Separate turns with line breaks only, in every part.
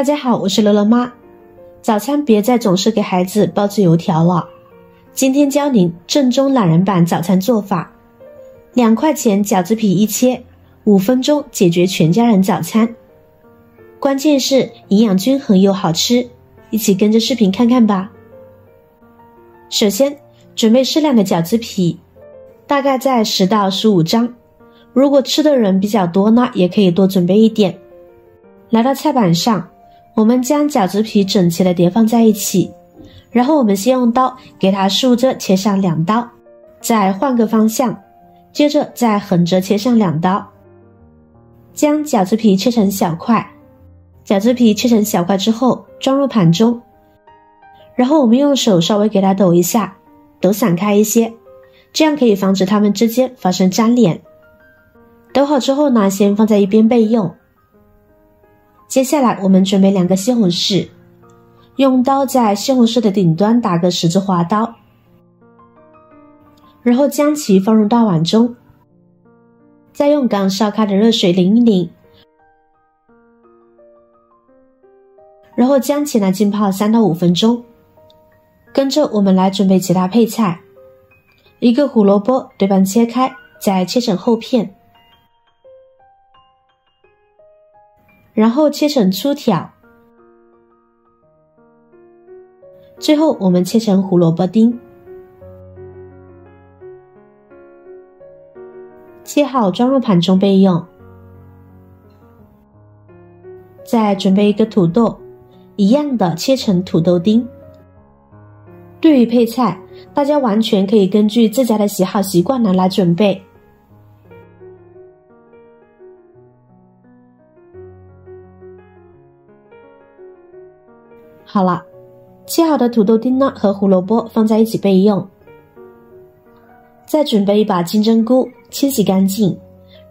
大家好，我是乐乐妈。早餐别再总是给孩子包子油条了，今天教您正宗懒人版早餐做法。2块钱饺子皮一切，5分钟解决全家人早餐。关键是营养均衡又好吃，一起跟着视频看看吧。首先准备适量的饺子皮，大概在10到15张，如果吃的人比较多呢，也可以多准备一点。来到菜板上，我们将饺子皮整齐的叠放在一起，然后我们先用刀给它竖着切上2刀，再换个方向，接着再横着切上2刀。将饺子皮切成小块，饺子皮切成小块之后装入盘中，然后我们用手稍微给它抖一下，抖散开一些，这样可以防止它们之间发生粘连。抖好之后呢，先放在一边备用。接下来我们准备2个西红柿，用刀在西红柿的顶端打个十字划刀，然后将其放入大碗中，再用刚烧开的热水淋一淋，然后将其浸泡3到5分钟。跟着我们来准备其他配菜，一个胡萝卜对半切开，再切成厚片，然后切成粗条，最后我们切成胡萝卜丁，切好装入盘中备用。再准备一个土豆，一样的切成土豆丁。对于配菜，大家完全可以根据自家的喜好习惯来准备。好了，切好的土豆丁呢和胡萝卜放在一起备用。再准备一把金针菇，清洗干净，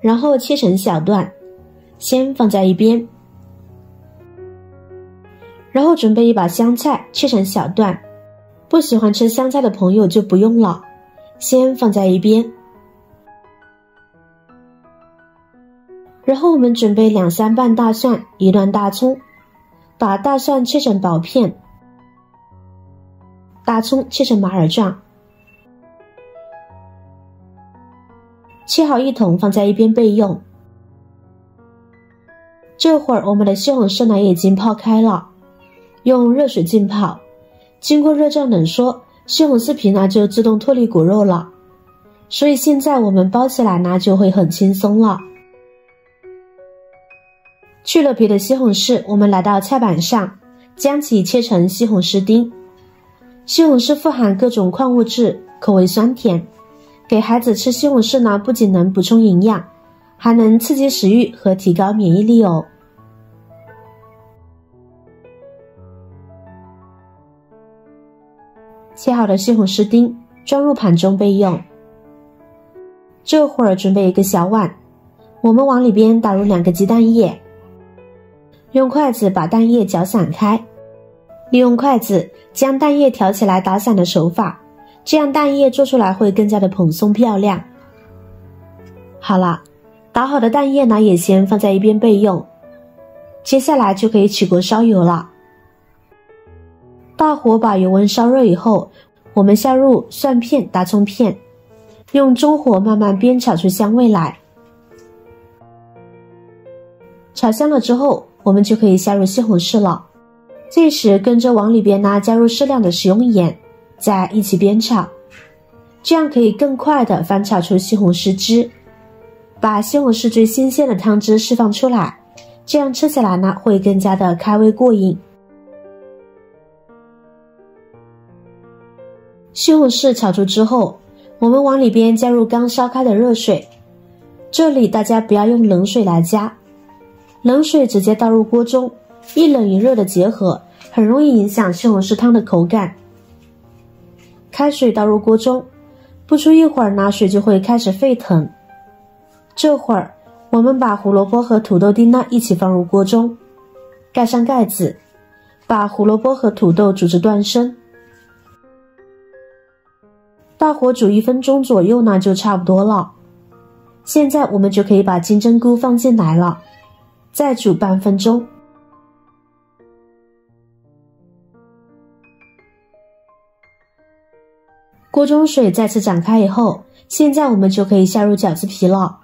然后切成小段，先放在一边。然后准备一把香菜，切成小段，不喜欢吃香菜的朋友就不用了，先放在一边。然后我们准备2-3瓣大蒜，1段大葱，把大蒜切成薄片，大葱切成马耳状，切好一桶放在一边备用。这会儿我们的西红柿呢也已经泡开了，用热水浸泡，经过热胀冷缩，西红柿皮呢就自动脱离果肉了，所以现在我们包起来呢就会很轻松了。去了皮的西红柿，我们来到菜板上，将其切成西红柿丁。西红柿富含各种矿物质，口味酸甜，给孩子吃西红柿呢不仅能补充营养，还能刺激食欲和提高免疫力哦。切好的西红柿丁装入盘中备用。这会儿准备一个小碗，我们往里边打入2个鸡蛋液，用筷子把蛋液搅散开，利用筷子将蛋液挑起来打散的手法，这样蛋液做出来会更加的蓬松漂亮。好了，打好的蛋液呢也先放在一边备用。接下来就可以起锅烧油了。大火把油温烧热以后，我们下入蒜片、大葱片，用中火慢慢煸炒出香味来。炒香了之后，我们就可以下入西红柿了。这时跟着往里边呢加入适量的食用盐，再一起煸炒，这样可以更快的翻炒出西红柿汁，把西红柿最新鲜的汤汁释放出来，这样吃起来呢会更加的开胃过瘾。西红柿炒出之后，我们往里边加入刚烧开的热水，这里大家不要用冷水来加，冷水直接倒入锅中，一冷一热的结合，很容易影响西红柿汤的口感。开水倒入锅中，不出一会儿呢，水就会开始沸腾。这会儿我们把胡萝卜和土豆丁呢一起放入锅中，盖上盖子，把胡萝卜和土豆煮至断生。大火煮1分钟左右呢就差不多了。现在我们就可以把金针菇放进来了，再煮半分钟。锅中水再次展开以后，现在我们就可以下入饺子皮了。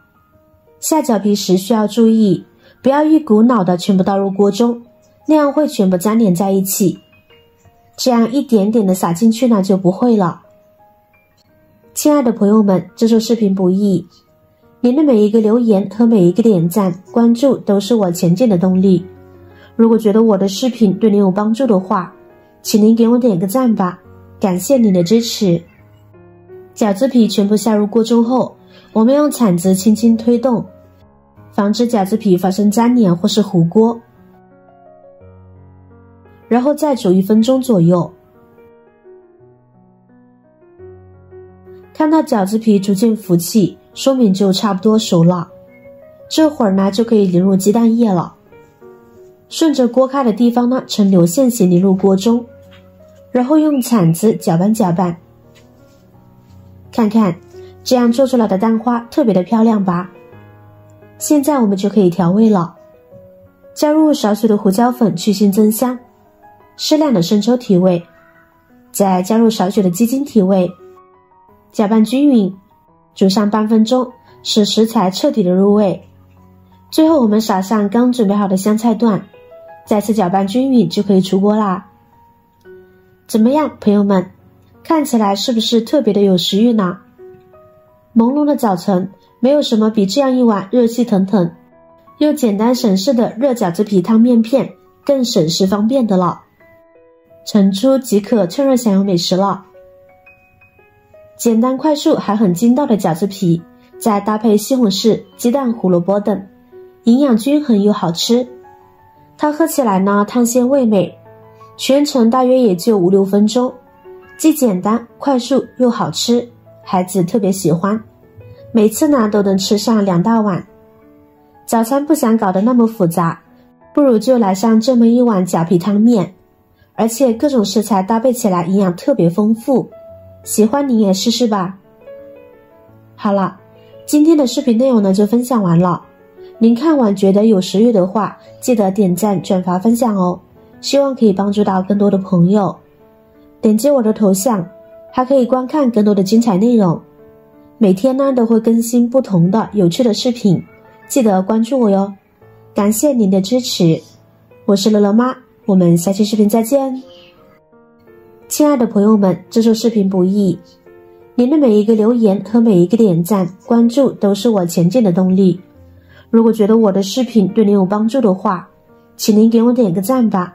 下饺皮时需要注意，不要一股脑的全部倒入锅中，那样会全部粘连在一起。这样一点点的撒进去呢就不会了。亲爱的朋友们，这做视频不易，您的每一个留言和每一个点赞、关注都是我前进的动力。如果觉得我的视频对您有帮助的话，请您给我点个赞吧，感谢您的支持。饺子皮全部下入锅中后，我们用铲子轻轻推动，防止饺子皮发生粘连或是糊锅，然后再煮1分钟左右。看到饺子皮逐渐浮起，说明就差不多熟了。这会儿呢就可以淋入鸡蛋液了，顺着锅开的地方呢呈流线型淋入锅中，然后用铲子搅拌搅拌。看看这样做出来的蛋花特别的漂亮吧。现在我们就可以调味了，加入少许的胡椒粉去腥增香，适量的生抽提味，再加入少许的鸡精提味，搅拌均匀，煮上半分钟，使食材彻底的入味。最后我们撒上刚准备好的香菜段，再次搅拌均匀就可以出锅啦。怎么样，朋友们，看起来是不是特别的有食欲呢？朦胧的早晨，没有什么比这样一碗热气腾腾又简单省事的热饺子皮汤面片更省事方便的了。盛出即可趁热享用美食了。简单快速还很筋道的饺子皮，再搭配西红柿、鸡蛋、胡萝卜等，营养均衡又好吃。它喝起来呢汤鲜味美，全程大约也就5-6分钟，既简单快速又好吃，孩子特别喜欢，每次呢都能吃上2大碗。早餐不想搞得那么复杂，不如就来上这么一碗饺皮汤面，而且各种食材搭配起来营养特别丰富，喜欢您也试试吧。好了，今天的视频内容呢就分享完了，您看完觉得有食欲的话，记得点赞、转发、分享哦，希望可以帮助到更多的朋友。点击我的头像，还可以观看更多的精彩内容。每天呢都会更新不同的有趣的视频，记得关注我哟。感谢您的支持，我是乐乐妈，我们下期视频再见。亲爱的朋友们，制作视频不易，您的每一个留言和每一个点赞、关注都是我前进的动力。如果觉得我的视频对您有帮助的话，请您给我点个赞吧，